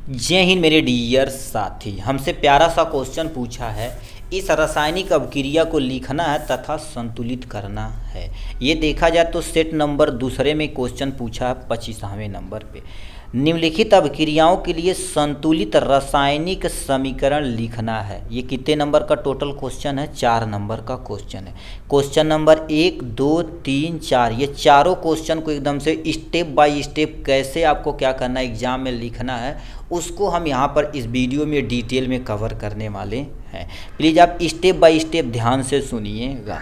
जय हिंद मेरे डियर साथी। हमसे प्यारा सा क्वेश्चन पूछा है, इस रासायनिक अभिक्रिया को लिखना है तथा संतुलित करना है। ये देखा जाए तो सेट नंबर दूसरे में क्वेश्चन पूछा है 25वें नंबर पे। निम्नलिखित अभिक्रियाओं के लिए संतुलित रासायनिक समीकरण लिखना है। ये कितने नंबर का टोटल क्वेश्चन है? 4 नंबर का क्वेश्चन है। क्वेश्चन नंबर 1, 2, 3, 4, ये चारों क्वेश्चन को एकदम से स्टेप बाय स्टेप कैसे आपको क्या करना है, एग्जाम में लिखना है, उसको हम यहाँ पर इस वीडियो में डिटेल में कवर करने वाले हैं। प्लीज़ आप स्टेप बाय स्टेप ध्यान से सुनिएगा,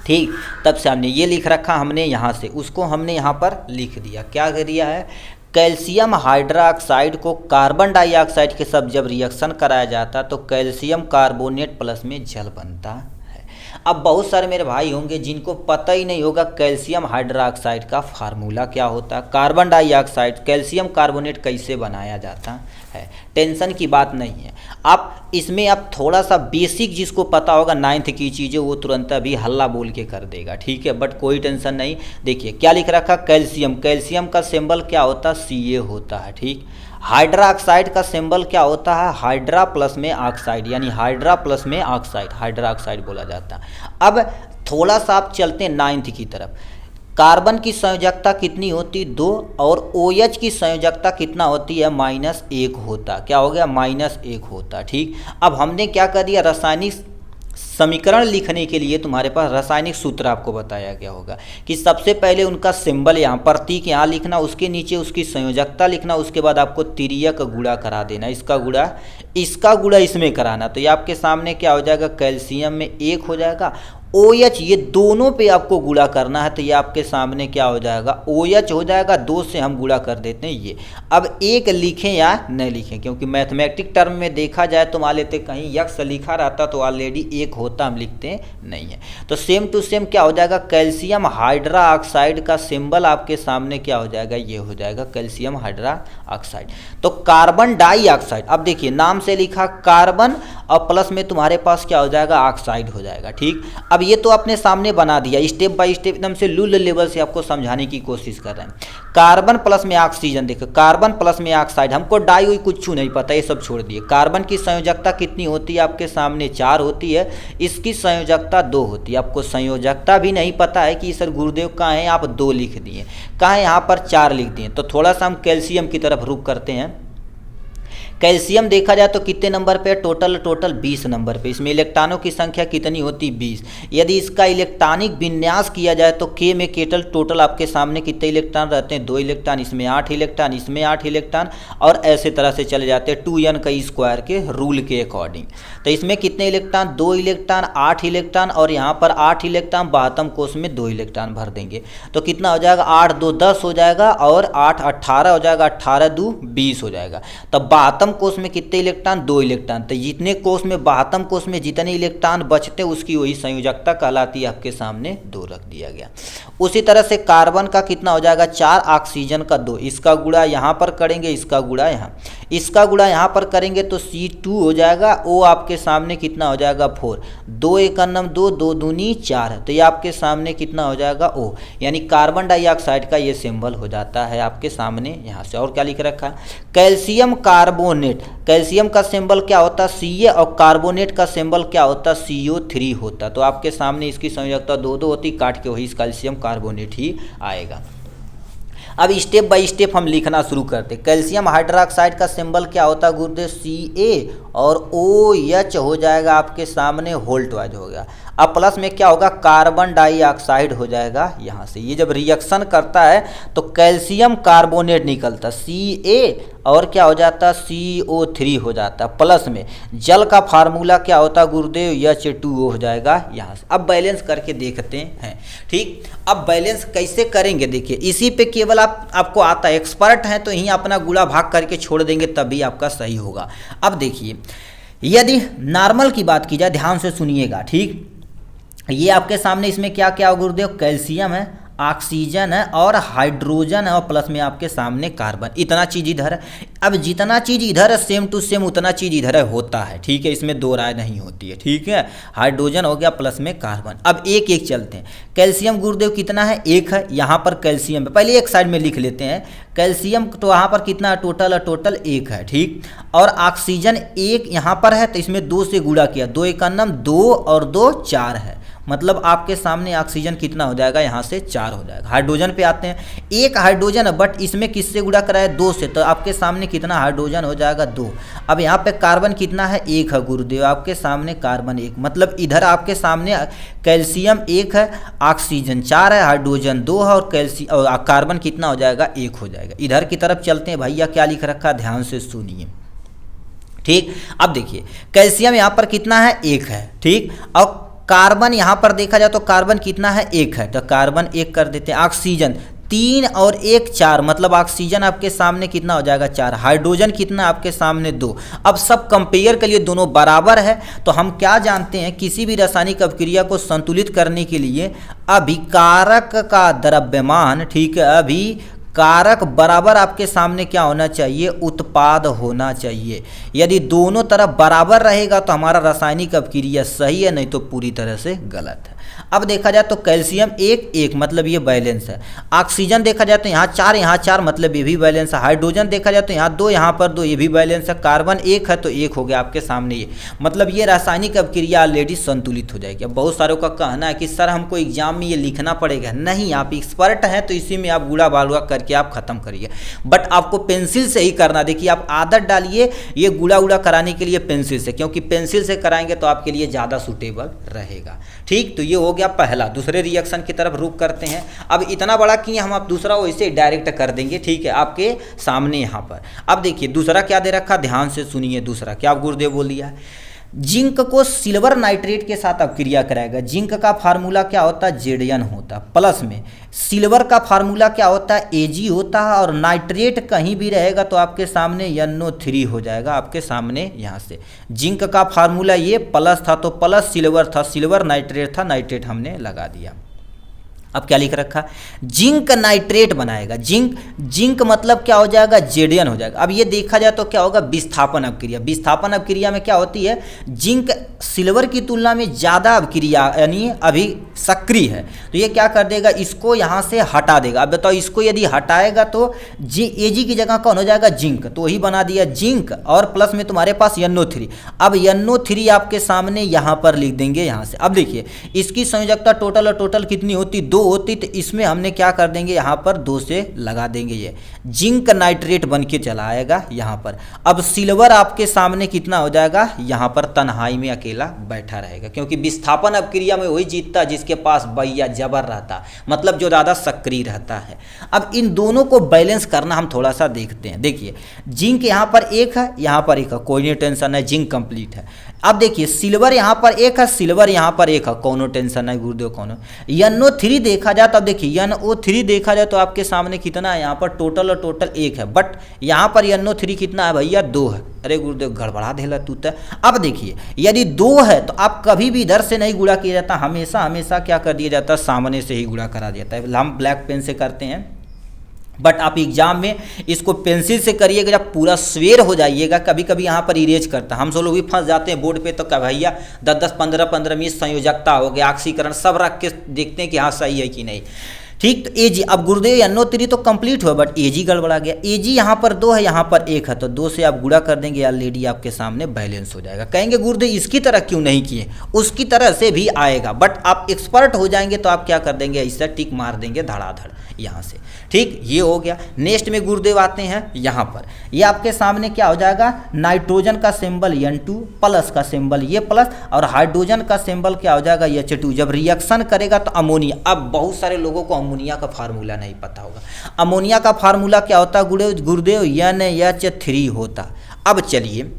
ठीक। तब से हमने ये लिख रखा, हमने यहाँ से उसको हमने यहाँ पर लिख दिया। क्या कर दिया है? कैल्शियम हाइड्रोक्साइड को कार्बन डाइऑक्साइड के साथ जब रिएक्शन कराया जाता तो कैल्शियम कार्बोनेट प्लस में जल बनता है। अब बहुत सारे मेरे भाई होंगे जिनको पता ही नहीं होगा कैल्शियम हाइड्रोक्साइड का फार्मूला क्या होता है, कार्बन डाइऑक्साइड कैल्शियम कार्बोनेट कैसे बनाया जाता है। टेंशन की बात नहीं है। आप इसमें आप थोड़ा सा बेसिक जिसको पता होगा 9th की चीज़ें, वो तुरंत अभी हल्ला बोल के कर देगा, ठीक है। बट कोई टेंशन नहीं। देखिए क्या लिख रखा, कैल्शियम, कैल्शियम का सिंबल क्या होता है? Ca होता है, ठीक। हाइड्रोक्साइड का सिंबल क्या होता है? हाइड्रा प्लस में ऑक्साइड, यानी हाइड्रा प्लस में ऑक्साइड, हाइड्रोक्साइड बोला जाता है। अब थोड़ा सा आप चलते हैं 9th की तरफ। कार्बन की संयोजकता कितनी होती? 2, और OH की संयोजकता कितना होती है? -1 होता। क्या हो गया? -1 होता, ठीक। अब हमने क्या कर दिया, रासायनिक समीकरण लिखने के लिए तुम्हारे पास रासायनिक सूत्र आपको बताया गया होगा कि सबसे पहले उनका सिंबल यहाँ प्रतीक यहाँ लिखना, उसके नीचे उसकी संयोजकता लिखना, उसके बाद आपको तिर्यक गुणा करा देना, इसका गुणा इसमें कराना। तो ये आपके सामने क्या हो जाएगा, कैल्शियम में 1 हो जाएगा, OH ये दोनों पे आपको गुणा करना है, तो ये आपके सामने क्या हो जाएगा, OH हो जाएगा। 2 से हम गुणा कर देते हैं ये। अब 1 लिखें या नहीं लिखें, क्योंकि मैथमेटिक टर्म में देखा जाए तो मान लेते कहीं यक्स लिखा रहता तो ऑलरेडी 1 होता, हम लिखते नहीं है। तो सेम टू सेम क्या हो जाएगा, कैल्शियम हाइड्रोक्साइड का सिंबल आपके सामने क्या हो जाएगा, ये हो जाएगा कैल्शियम हाइड्रोक्साइड। तो कार्बन डाइऑक्साइड, अब देखिए नाम से लिखा कार्बन और प्लस में तुम्हारे पास क्या हो जाएगा, ऑक्साइड हो जाएगा, ठीक। अब ये तो अपने सामने बना दिया, स्टेप बाय स्टेप एकदम से लूल लेवल से आपको समझाने की कोशिश कर रहे हैं। कार्बन प्लस में ऑक्सीजन, देखो कार्बन प्लस में ऑक्साइड, हमको डाई हुई कुछ नहीं पता, ये सब छोड़ दिए। कार्बन की संयोजकता कितनी होती है आपके सामने? 4 होती है, इसकी संयोजकता 2 होती है। आपको संयोजकता भी नहीं पता है कि सर गुरुदेव कहाँ है, आप 2 लिख दिए, कहाँ है यहाँ पर 4 लिख दिए। तो थोड़ा सा हम कैल्शियम की तरफ रुख करते हैं। कैल्शियम देखा जाए तो कितने नंबर पे? टोटल 20 नंबर पे। इसमें इलेक्ट्रॉनों की संख्या कितनी होती? 20। यदि इसका इलेक्ट्रॉनिक विन्यास किया जाए तो K में टोटल आपके सामने कितने इलेक्ट्रॉन रहते हैं? 2 इलेक्ट्रॉन, इसमें 8 इलेक्ट्रॉन, इसमें 8 इलेक्ट्रॉन, और ऐसे तरह से चले जाते हैं 2n का स्क्वायर के रूल के अकॉर्डिंग। तो इसमें कितने इलेक्ट्रॉन? 2 इलेक्ट्रॉन, 8 इलेक्ट्रॉन, और यहाँ पर 8 इलेक्ट्रॉन, 12वें कोष में 2 इलेक्ट्रॉन भर देंगे तो कितना हो जाएगा? 8 2 10 हो जाएगा, और 8 18 हो जाएगा, 18 2 20 हो जाएगा। तब 12वें कोष में कितने इलेक्ट्रॉन? 2 इलेक्ट्रॉन। तो जितने कोष में 12वें कोष में जितने इलेक्ट्रॉन बचते हैं उसकी वही संयोजकता कहलाती है, आपके सामने 2 रख दिया गया। उसी तरह से कार्बन का कितना हो जाएगा? 4, ऑक्सीजन का 2, इसका गुणा यहाँ पर करेंगे, इसका गुणा यहाँ, इसका गुणा यहाँ पर करेंगे तो C2 हो जाएगा। O आपके सामने कितना हो जाएगा? 4, 2 1 2, 2 दूनी 4, तो ये आपके सामने कितना हो जाएगा? O, यानी कार्बन डाइऑक्साइड का ये सिंबल हो जाता है आपके सामने यहाँ से। और क्या लिख रखा है? कैल्शियम कार्बोनेट, कैल्शियम का सिंबल क्या होता है? Ca, और कार्बोनेट का सिंबल क्या होता है? CO3 होता। तो आपके सामने इसकी संयोजकता 2 2 होती, काट के वही कैल्शियम कार्बोनेट ही आएगा। अब स्टेप बाय स्टेप हम लिखना शुरू करते। कैल्शियम हाइड्रोक्साइड का सिंबल क्या होता है गुरुदेव? Ca, और OH हो जाएगा आपके सामने, होल्ट वाइज हो गया। अब प्लस में क्या होगा? कार्बन डाइऑक्साइड हो जाएगा यहाँ से। ये जब रिएक्शन करता है तो कैल्शियम कार्बोनेट निकलता, Ca, और क्या हो जाता है? CO3 हो जाता है। प्लस में जल का फार्मूला क्या होता है गुरुदेव? H2O हो जाएगा यहाँ से। अब बैलेंस करके देखते हैं, ठीक। अब बैलेंस कैसे करेंगे? देखिए इसी पे केवल आपको आता है, एक्सपर्ट हैं तो यहीं अपना गुणा भाग करके छोड़ देंगे, तभी आपका सही होगा। अब देखिए यदि नॉर्मल की बात की जाए, ध्यान से सुनिएगा, ठीक। ये आपके सामने इसमें क्या क्या हो गुरुदेव? कैल्शियम है, ऑक्सीजन है और हाइड्रोजन है और प्लस में आपके सामने कार्बन, इतना चीज़ इधर है। अब जितना चीज़ इधर है सेम टू सेम उतना चीज़ इधर है होता है, ठीक है, इसमें दो राय नहीं होती है, ठीक है। हाइड्रोजन हो गया प्लस में कार्बन। अब एक एक चलते हैं। कैल्शियम गुरुदेव कितना है, एक है, यहाँ पर कैल्शियम है, पहले एक साइड में लिख लेते हैं। कैल्शियम तो यहाँ पर कितना है, टोटल एक है, ठीक। और ऑक्सीजन एक यहाँ पर है तो इसमें दो से गुणा किया, दो एक नम दो और दो चार है, मतलब आपके सामने ऑक्सीजन कितना हो जाएगा, यहाँ से 4 हो जाएगा। हाइड्रोजन पे आते हैं, एक हाइड्रोजन है बट इसमें किससे गुणा कराया, 2 से, तो आपके सामने कितना हाइड्रोजन हो जाएगा, 2। अब यहाँ पे कार्बन कितना है, 1 है गुरुदेव, आपके सामने कार्बन 1, मतलब इधर आपके सामने कैल्शियम 1 है, ऑक्सीजन 4 है, हाइड्रोजन 2 है और कार्बन कितना हो जाएगा, 1 हो जाएगा। इधर की तरफ चलते हैं, भैया क्या लिख रखा, ध्यान से सुनिए, ठीक। अब देखिए कैल्शियम यहाँ पर कितना है, 1 है, ठीक। और कार्बन यहाँ पर देखा जाए तो कार्बन कितना है, 1 है, तो कार्बन 1 कर देते हैं। ऑक्सीजन 3 और 1 4, मतलब ऑक्सीजन आपके सामने कितना हो जाएगा, 4। हाइड्रोजन कितना आपके सामने, 2। अब सब कंपेयर के लिए दोनों बराबर है, तो हम क्या जानते हैं, किसी भी रासायनिक अभिक्रिया को संतुलित करने के लिए अभिकारक का द्रव्यमान, ठीक है, कारक बराबर आपके सामने क्या होना चाहिए, उत्पाद होना चाहिए। यदि दोनों तरफ बराबर रहेगा तो हमारा रासायनिक अभिक्रिया सही है, नहीं तो पूरी तरह से गलत है। अब देखा जाए तो कैल्शियम 1 मतलब ये बैलेंस है। ऑक्सीजन देखा जाए तो यहाँ 4 मतलब ये भी बैलेंस है। हाइड्रोजन देखा जाए तो यहाँ 2 यहाँ पर 2, ये भी बैलेंस है। कार्बन 1 है तो 1 हो गया आपके सामने ये, मतलब ये रासायनिक अभिक्रिया ऑलरेडी संतुलित हो जाएगी। अब बहुत सारों का कहना है कि सर हमको एग्जाम में ये लिखना पड़ेगा, नहीं, आप एक्सपर्ट हैं तो इसी में आप गुड़ा बालुआ करके आप खत्म करिए, बट आपको पेंसिल से ही करना। देखिए आप आदत डालिए ये गुड़ा उड़ा कराने के लिए पेंसिल से, क्योंकि पेंसिल से कराएंगे तो आपके लिए ज़्यादा सूटेबल रहेगा, ठीक। तो ये हो गया पहला। दूसरे रिएक्शन की तरफ रुक करते हैं। अब इतना बड़ा किए हम, आप दूसरा वैसे डायरेक्ट कर देंगे, ठीक है, आपके सामने यहाँ पर। अब देखिए दूसरा क्या दे रखा, ध्यान से सुनिए। दूसरा क्या गुरुदेव बोल दिया है, जिंक को सिल्वर नाइट्रेट के साथ अपक्रिया कराएगा। जिंक का फार्मूला क्या होता है, Zn होता, प्लस में सिल्वर का फार्मूला क्या होता है, Ag होता है, और नाइट्रेट कहीं भी रहेगा तो आपके सामने NO3 हो जाएगा आपके सामने यहाँ से। जिंक का फार्मूला ये प्लस था तो प्लस सिल्वर था, सिल्वर नाइट्रेट था, नाइट्रेट हमने लगा दिया। अब क्या लिख रखा, जिंक नाइट्रेट बनाएगा। जिंक मतलब क्या हो जाएगा, Zn हो जाएगा। अब ये देखा जाए तो क्या होगा, विस्थापन अपक्रिया। विस्थापन अपक्रिया में क्या होती है, जिंक सिल्वर की तुलना में ज़्यादा अपक्रिया यानी अभी सक्रिय है, तो ये क्या कर देगा, इसको यहाँ से हटा देगा। अब बताओ इसको यदि हटाएगा तो Ag की जगह कौन हो जाएगा, जिंक, तो वही बना दिया जिंक, और प्लस में तुम्हारे पास NO3। अब NO3 आपके सामने यहाँ पर लिख देंगे यहाँ से। अब देखिए इसकी संयोजकता टोटल कितनी होती, 2 होती, तो इसमें हमने क्या कर देंगे, यहाँ पर 2 से लगा देंगे, ये जिंक नाइट्रेट बन के चला आएगा यहाँ पर। अब सिल्वर आपके सामने कितना हो जाएगा, यहाँ पर तन्हाई में अकेला बैठा रहेगा, क्योंकि विस्थापन अपक्रिया में वही जीतता जिसके पास बैया जबर रहता, मतलब जो ज़्यादा सक्रिय रहता है। अब इन दोनों को बैलेंस करना हम थोड़ा सा देखते हैं। देखिए जिंक यहाँ पर 1 है, यहाँ पर 1 है, कोई नहीं टेंशन है, जिंक कंप्लीट है। अब देखिए सिल्वर यहाँ पर 1 है, सिल्वर यहाँ पर 1 है, कोनो टेंशन नहीं गुरुदेव, कोनो। NO3 देखा जाए तो अब देखिए NO3 देखा जाए तो आपके सामने कितना है, यहाँ पर टोटल 1 है, बट यहाँ पर NO3 कितना है भैया, 2 है। अरे गुरुदेव गड़बड़ा देला तू तो। अब देखिए यदि 2 है तो आप कभी भी इधर से नहीं गुणा किया जाता, हमेशा क्या कर दिया जाता है, सामने से ही गुणा करा दिया जाता है। हम ब्लैक पेन से करते हैं, बट आप एग्जाम में इसको पेंसिल से करिएगा, जब पूरा स्वेर हो जाइएगा। कभी कभी यहाँ पर इरेज करता, हम सब लोग भी फंस जाते हैं बोर्ड पे, तो क्या भैया 10 15 20 संयोजकता हो गया, ऑक्सीकरण सब रख के देखते हैं कि हाँ सही है कि नहीं, ठीक। तो Ag, अब गुरुदेव NO3 तो कंप्लीट हुआ बट Ag गड़बड़ा गया। Ag यहाँ पर 2 है, यहाँ पर 1 है, तो 2 से आप गुणा कर देंगे, ऑलरेडी आपके सामने बैलेंस हो जाएगा। कहेंगे गुरुदेव इसकी तरह क्यों नहीं किए, उसकी तरह से भी आएगा, बट आप एक्सपर्ट हो जाएंगे तो आप क्या कर देंगे, इससे टिक मार देंगे धड़ाधड़ यहाँ से, ठीक। ये हो गया। नेक्स्ट में गुरुदेव आते हैं यहाँ पर, ये आपके सामने क्या हो जाएगा, नाइट्रोजन का सिंबल N2, प्लस का सिंबल ये प्लस, और हाइड्रोजन का सिंबल क्या हो जाएगा, H2। जब रिएक्शन करेगा तो अमोनिया। अब बहुत सारे लोगों को अमोनिया का फार्मूला नहीं पता होगा। अमोनिया का फार्मूला क्या होता है गुरुदेव, NH3 होता। अब चलिए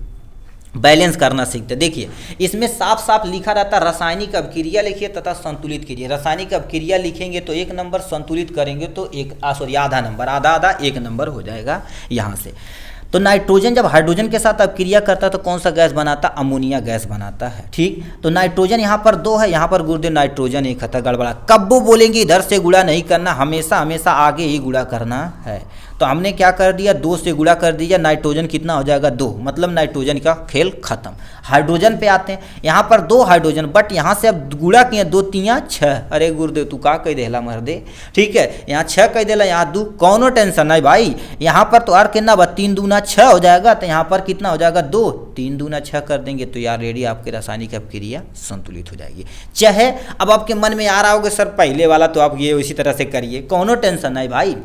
बैलेंस करना सीखते। देखिए इसमें साफ साफ लिखा रहता है, रासायनिक अभिक्रिया लिखिए तथा संतुलित कीजिए। रासायनिक अभिक्रिया लिखेंगे तो 1 नंबर, संतुलित करेंगे तो आधा नंबर, आधा 1 नंबर हो जाएगा यहाँ से। तो नाइट्रोजन जब हाइड्रोजन के साथ अपक्रिया करता है तो कौन सा गैस बनाता, अमोनिया गैस बनाता है। ठीक, तो नाइट्रोजन यहाँ पर 2 है, यहाँ पर गुरुदेव नाइट्रोजन 1 था, गड़बड़ा। कब वो बोलेंगे इधर से गुणा नहीं करना, हमेशा हमेशा आगे ही गुणा करना है। तो हमने क्या कर दिया, 2 से गुणा कर दिया, नाइट्रोजन कितना हो जाएगा 2, मतलब नाइट्रोजन का खेल खत्म। हाइड्रोजन पे आते हैं, यहाँ पर 2 हाइड्रोजन, बट यहाँ से अब गुणा किए 2 3 6। अरे गुरुदेव तू का कह देला मर दे, ठीक है, यहाँ 6 कह देला, यहाँ 2, कौनो टेंशन नहीं भाई। यहाँ पर तो और कितना 3 दूना 6 हो जाएगा, तो यहाँ पर कितना हो जाएगा 2, 3 दूना 6 कर देंगे तो यार रेडी आपकी रासायनिक अपक्रिया संतुलित हो जाएगी। चाहे अब आपके मन में आ रहा होगा सर पहले वाला तो आप ये उसी तरह से करिए, कौनो टेंशन नहीं भाई।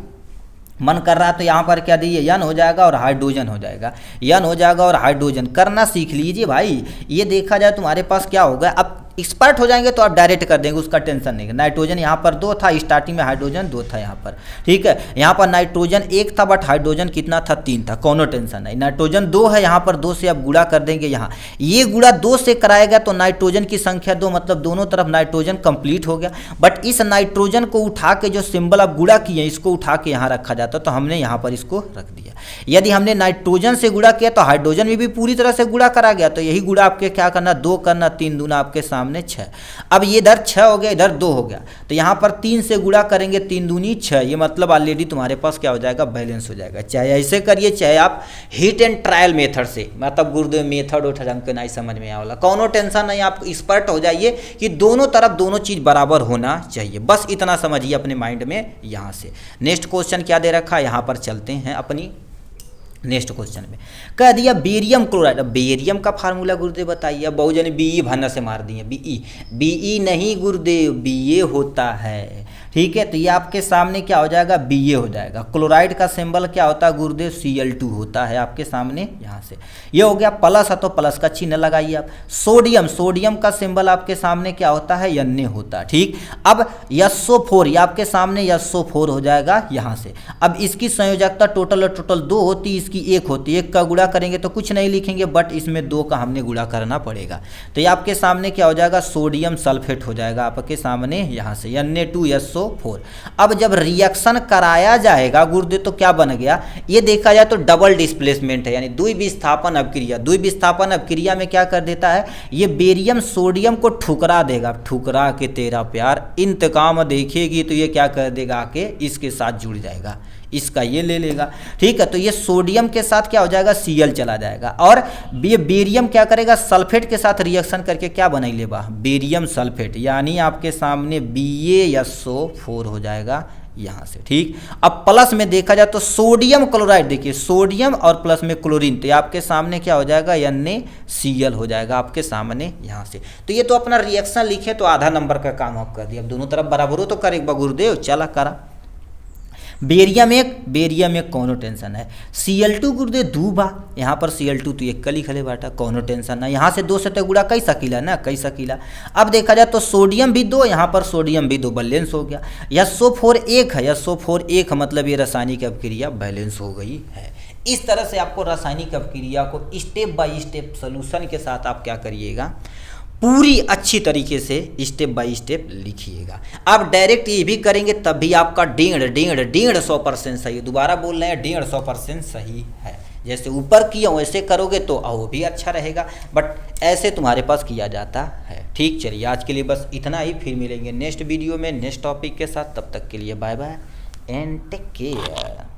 मन कर रहा है तो यहाँ पर क्या दिए, यन हो जाएगा और हाइड्रोजन हो जाएगा, यन हो जाएगा और हाइड्रोजन करना सीख लीजिए भाई। ये देखा जाए तुम्हारे पास क्या होगा, अब एक्सपर्ट हो जाएंगे तो आप डायरेक्ट कर देंगे, उसका टेंशन नहीं। नाइट्रोजन यहाँ पर 2 था, स्टार्टिंग में हाइड्रोजन 2 था यहाँ पर, ठीक है। यहाँ पर नाइट्रोजन 1 था बट हाइड्रोजन कितना था 3 था, कोनो टेंशन नहीं। नाइट्रोजन 2 है, यहाँ पर 2 से आप गुणा कर देंगे, यहाँ ये गुणा 2 से कराएगा तो नाइट्रोजन की संख्या 2, मतलब दोनों तरफ नाइट्रोजन कंप्लीट हो गया। बट इस नाइट्रोजन को उठा के जो सिंबल आप गुणा किए इसको उठा के यहाँ रखा जाता, तो हमने यहाँ पर इसको रख दिया। यदि हमने नाइट्रोजन से गुणा किया तो हाइड्रोजन में भी पूरी तरह से गुणा करा गया, तो यही गुणा आपके क्या करना 2 करना, 3 दूना आपके सामने 6। अब ये इधर 6 हो गया, इधर 2 हो गया, तो यहाँ पर 3 से गुणा करेंगे, 3 दूनी 6, ये मतलब ऑलरेडी तुम्हारे पास क्या हो जाएगा, बैलेंस हो जाएगा। चाहे ऐसे करिए, चाहे आप हिट एंड ट्रायल मेथड से, मतलब गुरुदेव मेथड उठा हमको नहीं समझ में आवेला, कौनो टेंशन नहीं, आप एक्सपर्ट हो जाइए कि दोनों तरफ दोनों चीज़ बराबर होना चाहिए, बस इतना समझिए अपने माइंड में। यहाँ से नेक्स्ट क्वेश्चन क्या दे रखा है, यहाँ पर चलते हैं अपनी नेक्स्ट क्वेश्चन में। कह दिया बेरियम क्लोराइड, अब बेरियम का फार्मूला गुरुदेव बताइए। अब बहु जने बीई भरना से मार दिए, बीई नहीं गुरुदेव, बीए होता है, ठीक है। तो ये आपके सामने क्या हो जाएगा, बीए हो जाएगा। क्लोराइड का सिंबल क्या होता है गुरुदेव, Cl2 होता है आपके सामने, यहाँ से ये हो गया। प्लस है तो प्लस का चिन्ह लगाइए आप। सोडियम, सोडियम का सिंबल आपके सामने क्या होता है, Na होता है, ठीक। अब SO4, ये आपके सामने SO4 हो जाएगा यहाँ से। अब इसकी संयोजकता टोटल 2 होती, इसकी 1 होती, 1 का गुणा करेंगे तो कुछ नहीं लिखेंगे, बट इसमें 2 का हमने गुणा करना पड़ेगा, तो ये आपके सामने क्या हो जाएगा, सोडियम सल्फेट हो जाएगा आपके सामने यहाँ से, Na2SO4। अब जब रिएक्शन कराया जाएगा गुरुदेव तो क्या बन गया, ये देखा जाए तो डबल डिस्प्लेसमेंट है, यानी द्विविस्थापन अपक्रिया। द्विविस्थापन अपक्रिया में क्या कर देता है, ये बेरियम सोडियम को ठुकरा देगा, ठुकरा के तेरा प्यार इंतकाम देखेगी, तो ये क्या कर देगा, आके इसके साथ जुड़ जाएगा, इसका ये ले लेगा, ठीक है। तो ये सोडियम के साथ क्या हो जाएगा, Cl चला जाएगा, और ये बेरियम क्या करेगा, सल्फेट के साथ रिएक्शन करके क्या बनाई लेगा, बेरियम सल्फेट, यानी आपके सामने BaSO4 हो जाएगा यहाँ से, ठीक। अब प्लस में देखा जाए तो सोडियम क्लोराइड, देखिए सोडियम और प्लस में क्लोरीन, तो ये आपके सामने क्या हो जाएगा, NaCl हो जाएगा आपके सामने यहाँ से। तो ये तो अपना रिएक्शन लिखे तो आधा नंबर का काम आप कर दिया। अब दोनों तरफ बराबर हो तो करे गुरुदेव, चला करा। बेरियम एक कौनो टेंशन है। Cl2 गुरुदेव 2 बा, यहाँ पर Cl2 तो 1 कली खले बाटा, कौनो टेंशन ना, यहाँ से 2 से तो गुणा कई सकीला ना, कई सकीला। अब देखा जाए तो सोडियम भी 2, यहाँ पर सोडियम भी 2, बैलेंस हो गया। SO4 1 है, SO4 1 मतलब ये रासायनिक अपक्रिया बैलेंस हो गई है। इस तरह से आपको रासायनिक अपक्रिया को स्टेप बाय स्टेप सोल्यूशन के साथ आप क्या करिएगा, पूरी अच्छी तरीके से स्टेप बाय स्टेप लिखिएगा। आप डायरेक्ट ये भी करेंगे तब भी आपका 150% सही है। दोबारा बोल रहे हैं 150% सही है। जैसे ऊपर किया वैसे करोगे तो वो भी अच्छा रहेगा, बट ऐसे तुम्हारे पास किया जाता है, ठीक। चलिए आज के लिए बस इतना ही, फिर मिलेंगे नेक्स्ट वीडियो में नेक्स्ट टॉपिक के साथ। तब तक के लिए bye bye and take care.